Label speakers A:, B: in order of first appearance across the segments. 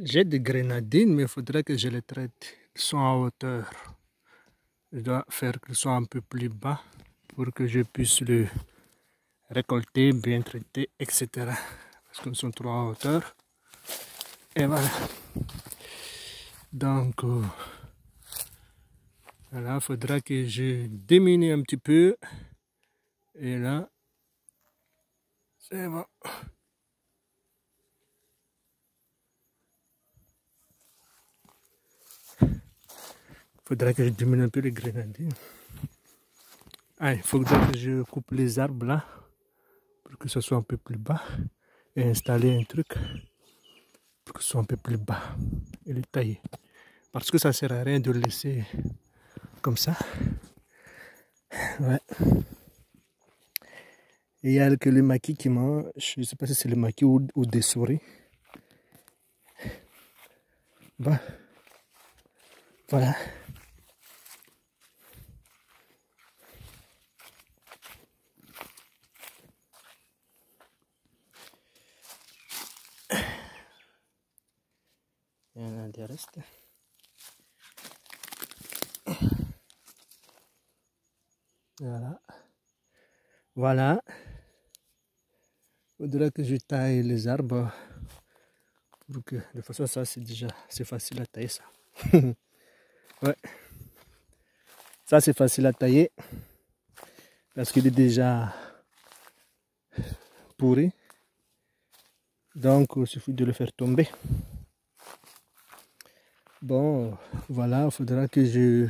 A: J'ai des grenadines, mais il faudrait que je les traite. Ils sont en hauteur. Je dois faire qu'ils soient un peu plus bas pour que je puisse le récolter, bien traiter, etc. Parce qu'ils sont trop en hauteur. Et voilà. Donc, voilà, il faudra que je diminue un petit peu. Et là, c'est bon. Il faudra que je diminue un peu les grenadines. Ah, il faudra que je coupe les arbres là pour que ce soit un peu plus bas et installer un truc pour que ce soit un peu plus bas et le tailler. Parce que ça ne sert à rien de le laisser comme ça. Ouais. Et il y a que le maquis qui mange, je ne sais pas si c'est le maquis ou des souris. Bah, voilà. Il y en a des restes. Voilà. Voilà. Il faudra que je taille les arbres. Pour que, de toute façon, ça c'est facile à tailler ça. Ouais. Ça c'est facile à tailler. Parce qu'il est déjà pourri. Donc il suffit de le faire tomber. Bon, voilà, il faudra que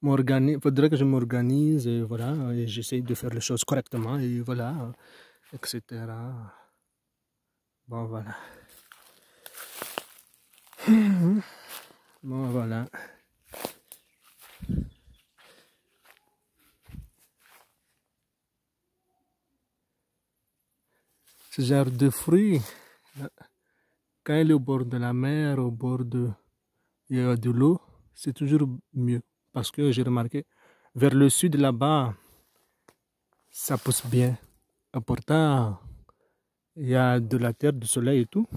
A: m'organise, faudrait que je m'organise et voilà, et j'essaye de faire les choses correctement et voilà, etc. Bon, voilà. Bon, voilà. Ce genre de fruits, quand il est au bord de la mer, au bord de, il y a de l'eau, c'est toujours mieux. Parce que j'ai remarqué, vers le sud là-bas, ça pousse bien. Et pourtant, il y a de la terre, du soleil et tout.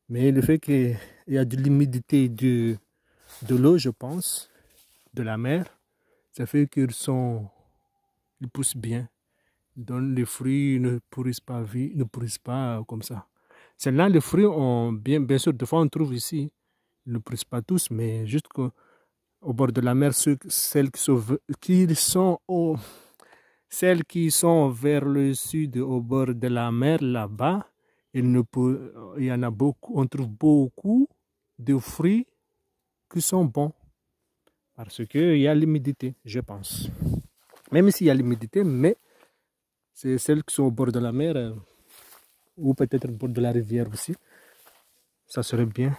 A: Mais le fait qu'il y a de l'humidité de l'eau, je pense, de la mer, ça fait qu'ils poussent bien. Donc les fruits ne pourrissent pas comme ça. Celles-là, les fruits ont bien sûr, des fois on trouve ici, ils ne pourrissent pas tous, mais juste au bord de la mer, celles qui sont vers le sud, au bord de la mer, là-bas, il y en a beaucoup, on trouve beaucoup de fruits qui sont bons. Parce qu'il y a l'humidité, je pense. Même s'il y a l'humidité, mais c'est celles qui sont au bord de la mer, ou peut-être au bord de la rivière aussi. Ça serait bien.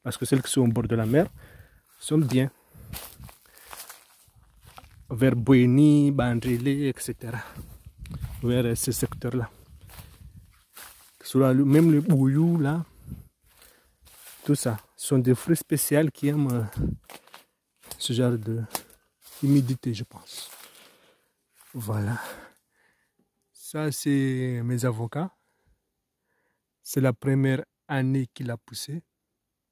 A: Parce que celles qui sont au bord de la mer sont bien. Vers Bouéni, Bandrélé, etc. Vers ce secteur-là. Même le bouillou, là, tout ça, sont des fruits spéciaux qui aiment ce genre d'humidité, je pense. Voilà. Ça, c'est mes avocats. C'est la première année qu'il a poussé.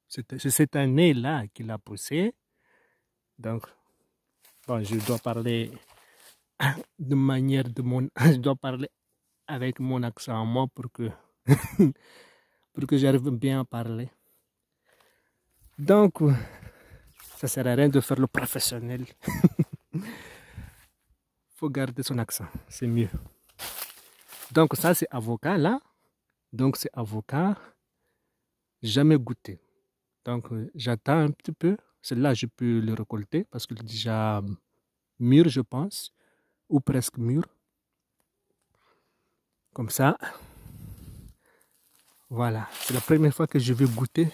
A: C'est cette année-là qu'il a poussé. Donc, bon, je dois parler de manière de mon... Je dois parler avec mon accent à moi pour que... pour que j'arrive bien à parler. Donc, ça sert à rien de faire le professionnel. Faut garder son accent, c'est mieux. Donc ça c'est avocat là. Donc c'est avocat. Jamais goûté. Donc j'attends un petit peu. Celle-là je peux le récolter parce qu'il est déjà mûr je pense. Ou presque mûr. Comme ça. Voilà. C'est la première fois que je vais goûter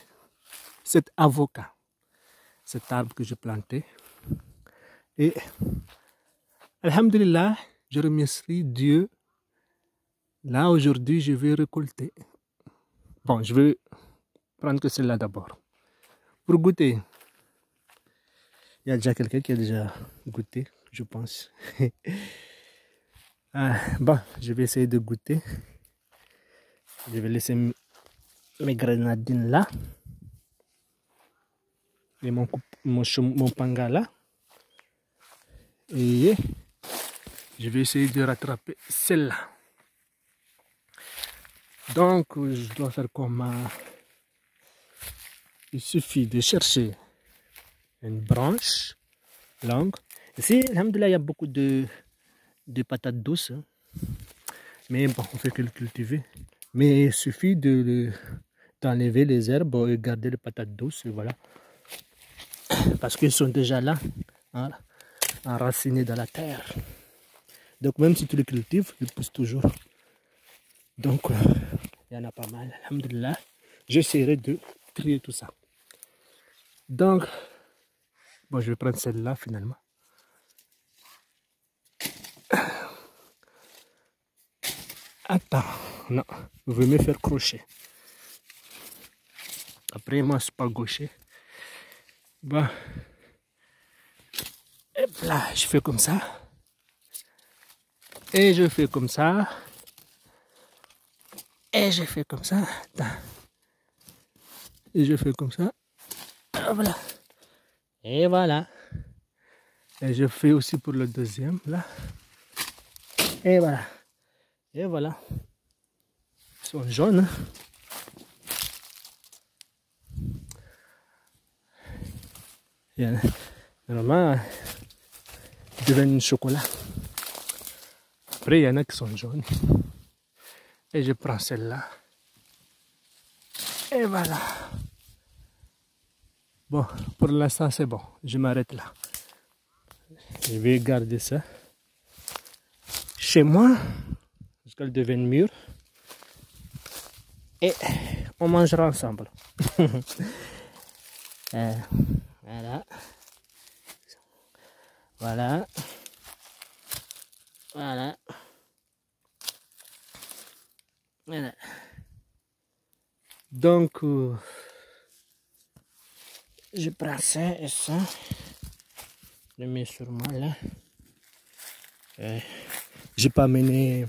A: cet avocat. Cet arbre que j'ai planté. Et alhamdulillah, je remercie Dieu. Là, aujourd'hui, je vais récolter. Bon, je vais prendre que celle-là d'abord. Pour goûter. Il y a déjà quelqu'un qui a déjà goûté. je pense. Bon, je vais essayer de goûter. Je vais laisser mes grenadines là. Et mon panga là. Et je vais essayer de rattraper celle-là. Donc, je dois faire comme... il suffit de chercher une branche longue. Ici, alhamdoulilah, il y a beaucoup de patates douces. Hein. Mais bon, on fait que le cultiver. Mais il suffit d'enlever les herbes et garder les patates douces. Et voilà. Parce qu'ils sont déjà là, hein, enracinés dans la terre. Donc même si tu les cultives, ils poussent toujours. Donc il y en a pas mal, alhamdoulilah. J'essaierai de trier tout ça. Donc, bon, je vais prendre celle-là finalement. Attends, non, je vais me faire crocher. Après, moi, je suis pas gaucher. Bon, et là, je fais comme ça. Et je fais comme ça. Et je fais comme ça. Attends. Et je fais comme ça. Voilà. Et voilà. Et je fais aussi pour le deuxième, là. Et voilà. Et voilà. Ils sont jaunes. Hein. Normalement, ils deviennent chocolat. Après, il y en a qui sont jaunes. Et je prends celle-là. Et voilà. Bon, pour l'instant, c'est bon. Je m'arrête là. Je vais garder ça chez moi jusqu'à qu'elle devienne mûre. Et on mangera ensemble. Voilà. Voilà. Voilà. Voilà. Donc, je prends ça et ça. Je mets sur moi là. J'ai pas amené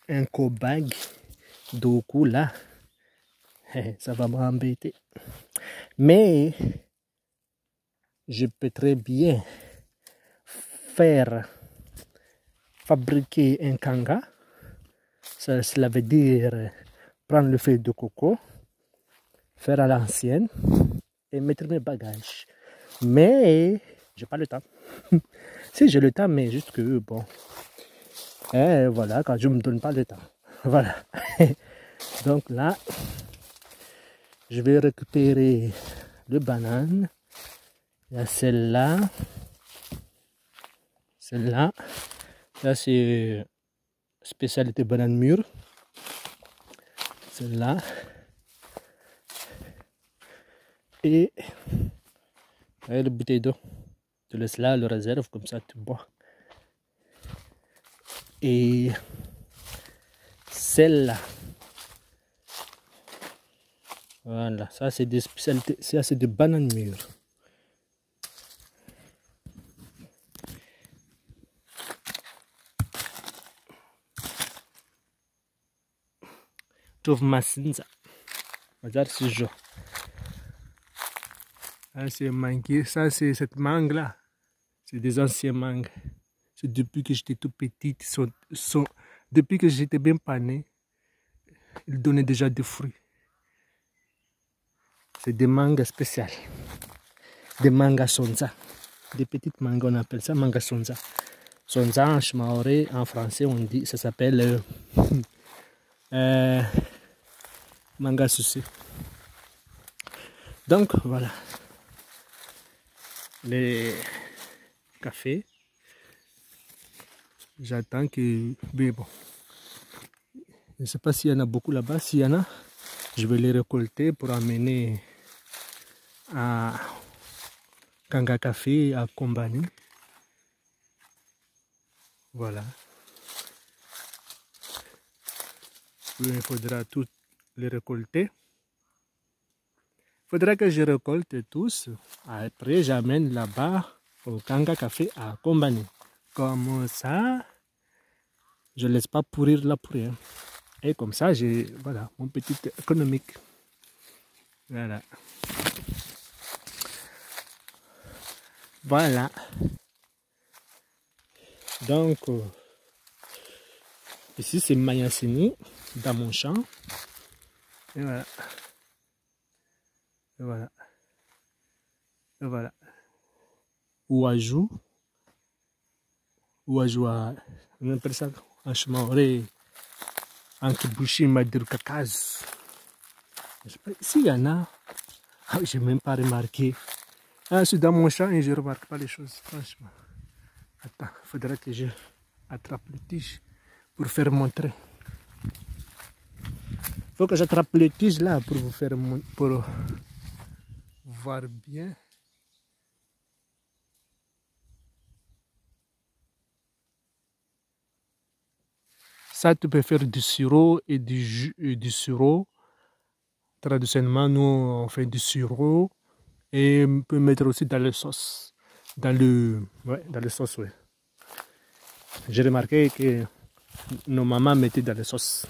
A: un co-bag d'eau là. Ça va m'embêter. Mais je peux très bien fabriquer un kanga. Cela veut dire prendre le feuille de coco, faire à l'ancienne et mettre mes bagages. Mais j'ai pas le temps. Si j'ai le temps, mais juste que bon. Et voilà, quand je me donne pas le temps. Voilà. Donc là, je vais récupérer le banane. Il y a celle-là. Celle-là. Là, c'est spécialité banane mûre. Celle-là. Et le bouteille d'eau. Tu laisses là, le réserve, comme ça tu bois. Et celle-là. Voilà, ça c'est des spécialités, ça c'est des bananes mûres. Trouve massinza. Regarde ce jeu. Ça c'est mangue, ça c'est cette mangue là. C'est des anciens mangues. C'est depuis que j'étais tout petit, depuis que j'étais bien pané, ils donnaient déjà des fruits. C'est des mangues spéciales. Des mangas sonza. Des petites mangues, on appelle ça manga sonza. Sonza en maoré, en français, on dit, ça s'appelle manga sucé. Donc, voilà. Les cafés. J'attends que... Mais bon. Je ne sais pas s'il y en a beaucoup là-bas. S'il y en a, je vais les récolter pour amener à Kanga Café à Kombani. Voilà. Il faudra tous les récolter. Il faudra que je récolte tous. Après, j'amène là-bas au Kanga Café à Kombani. Comme ça, je ne laisse pas pourrir la pourrière. Et comme ça, j'ai voilà, mon petit économique. Voilà. Voilà. Donc, ici c'est Mayasini, dans mon champ. Et voilà. Et voilà. Et voilà. Ouajou. Ouajou, on appelle ça un chemin en Kibouchi, Madir Kakaz. S'il y en a, je n'ai même pas remarqué. Ah, je suis dans mon champ et je ne remarque pas les choses, franchement. Attends, il faudra que je attrape le tige pour faire montrer. Il faut que j'attrape le tige là pour vous faire pour voir bien. Ça, tu peux faire du sirop et du jus et du sirop. Traditionnellement, nous, on fait du sirop et on peut mettre aussi dans la sauce. Dans la sauce, ouais. J'ai remarqué que nos mamans mettaient dans la sauce.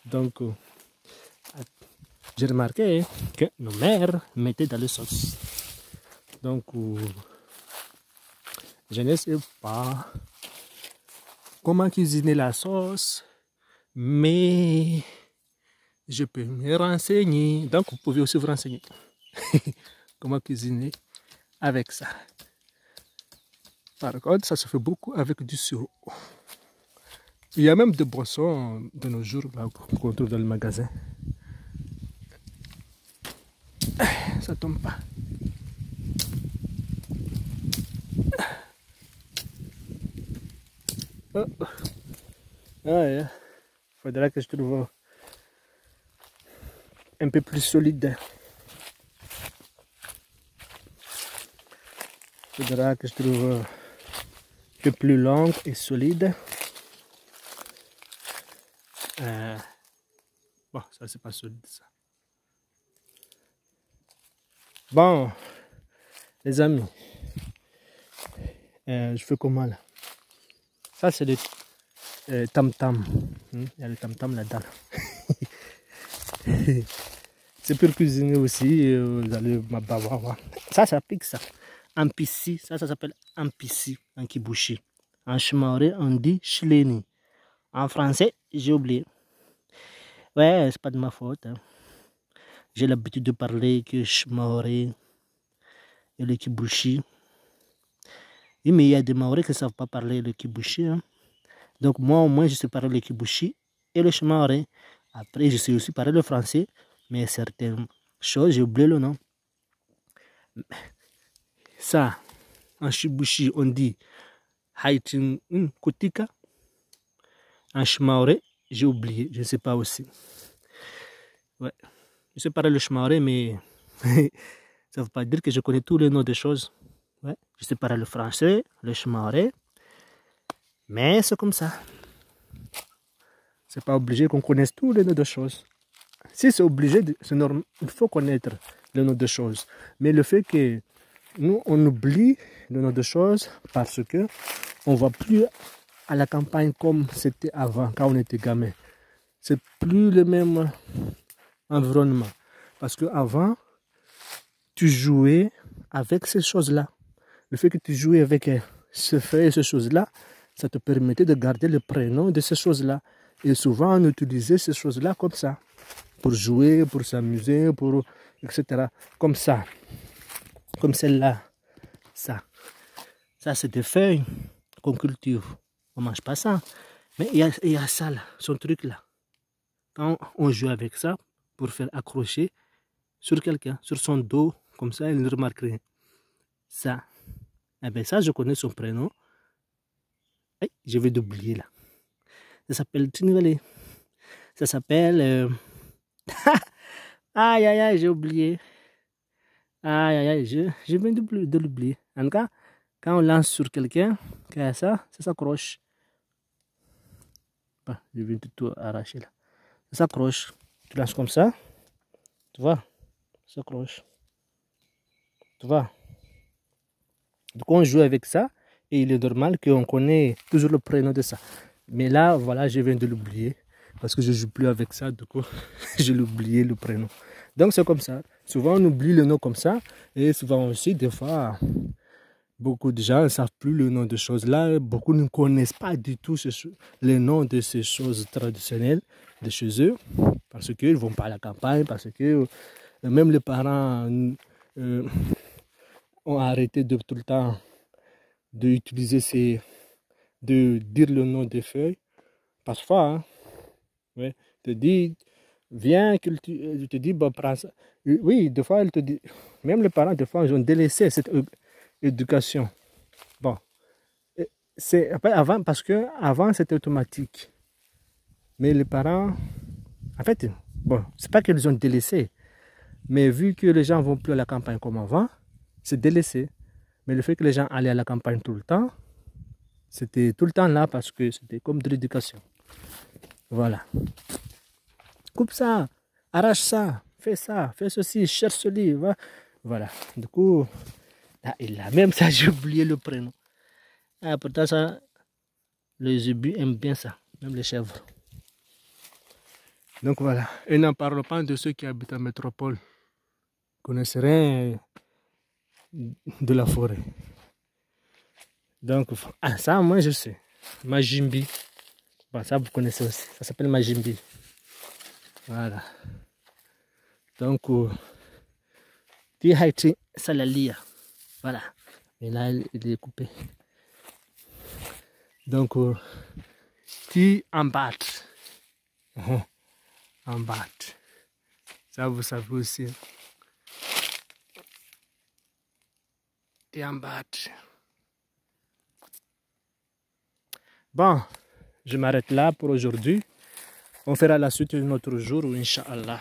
A: Donc, j'ai remarqué que nos mères mettaient dans la sauce. Donc, je ne sais pas comment cuisiner la sauce, mais je peux me renseigner. Donc, vous pouvez aussi vous renseigner comment cuisiner avec ça. Par contre, ça se fait beaucoup avec du sirop. Il y a même des boissons de nos jours qu'on trouve dans le magasin. Ça tombe pas. Oh. Ouais. Faudra que je trouve un peu plus solide. Faudra que je trouve un peu plus long et solide. Bon, ça c'est pas solide ça. Bon, les amis, je fais comment là? Ça c'est le tam-tam. Il y a le tam-tam là-dedans. C'est pour cuisiner aussi. Vous allez m'abavoir. Ça pique ça. Ampissi, ça s'appelle ampissi en kibouchi. En chmaoré, on dit chleni. En français, j'ai oublié. Ouais, c'est pas de ma faute. Hein. J'ai l'habitude de parler que chmaoré et le kibouchi. Oui, mais il y a des Maoris qui ne savent pas parler le kibouchi. Hein. Donc moi, au moins, je sais parler le kibouchi et le chmaoré. Après, je sais aussi parler le français, mais certaines choses, j'ai oublié le nom. Ça, en kibouchi, on dit Haïtin Kotika. En chmaoré, j'ai oublié, je ne sais pas aussi. Ouais, je sais parler le chmaoré, mais ça ne veut pas dire que je connais tous les noms des choses. Ouais, je sais parler le français, le chmaoré, mais c'est comme ça. C'est pas obligé qu'on connaisse tous les noms de choses. Si c'est obligé, c'est normal, il faut connaître les noms de choses. Mais le fait que nous, on oublie les noms de choses parce que on ne va plus à la campagne comme c'était avant, quand on était gamin. C'est plus le même environnement. Parce qu'avant, tu jouais avec ces choses-là. Le fait que tu jouais avec ce fait et ces choses-là, ça te permettait de garder le prénom de ces choses-là. Et souvent, on utilisait ces choses-là comme ça. Pour jouer, pour s'amuser, etc. Comme ça. Comme celle-là. Ça. Ça, c'est des feuilles qu'on cultive. On ne mange pas ça. Mais il y a ça là, son truc là. Quand on joue avec ça, pour faire accrocher sur quelqu'un, sur son dos, comme ça, il ne remarque rien. Ça. Eh bien ça, je connais son prénom. Hey, je vais l'oublier là. Ça s'appelle Tingalé. Ça s'appelle... aïe, aïe, aïe, j'ai oublié. Aïe, aïe, aïe, je viens de l'oublier. En tout cas, quand on lance sur quelqu'un, ça s'accroche. Bon, je viens de tout arracher là. Ça s'accroche. Tu lances comme ça. Tu vois? Ça s'accroche. Tu vois? Donc on joue avec ça et il est normal qu'on connaît toujours le prénom de ça. Mais là, voilà, je viens de l'oublier parce que je ne joue plus avec ça, du coup, je l'ai oublié le prénom. Donc c'est comme ça. Souvent on oublie le nom comme ça et souvent aussi, des fois, beaucoup de gens ne savent plus le nom de choses là. Beaucoup ne connaissent pas du tout les noms de ces choses traditionnelles de chez eux parce qu'ils ne vont pas à la campagne, parce que même les parents ont arrêté de tout le temps d'utiliser de dire le nom des feuilles. Parfois, hein, ouais, te dit, viens, je te dis, bon, prends ça. Oui, des fois, elle te dit, même les parents, des fois, ils ont délaissé cette éducation. Bon, c'est avant, parce que avant c'était automatique. Mais les parents, en fait, bon, c'est pas qu'ils ont délaissé, mais vu que les gens vont plus à la campagne comme avant, c'est délaissé. Mais le fait que les gens allaient à la campagne tout le temps, c'était tout le temps là parce que c'était comme de l'éducation. Voilà. Coupe ça, arrache ça, fais ceci, cherche ce livre. Voilà. Du coup, là, même ça, j'ai oublié le prénom. Ah, pourtant, ça, les zébus aiment bien ça, même les chèvres. Donc voilà. Et n'en parlons pas de ceux qui habitent en métropole. Ils connaissent rien de la forêt. Donc, ah, ça, moi, je sais. Majimbi. Bon, ça, vous connaissez aussi. Ça s'appelle Majimbi. Voilà. Donc, Tihaiti Salalia. Voilà. Et là, il est coupé. Donc, Ti Ambat. Ambat. Ça, vous savez aussi. Ti Ambat. Bon, je m'arrête là pour aujourd'hui. On fera la suite un autre jour, Inch'Allah.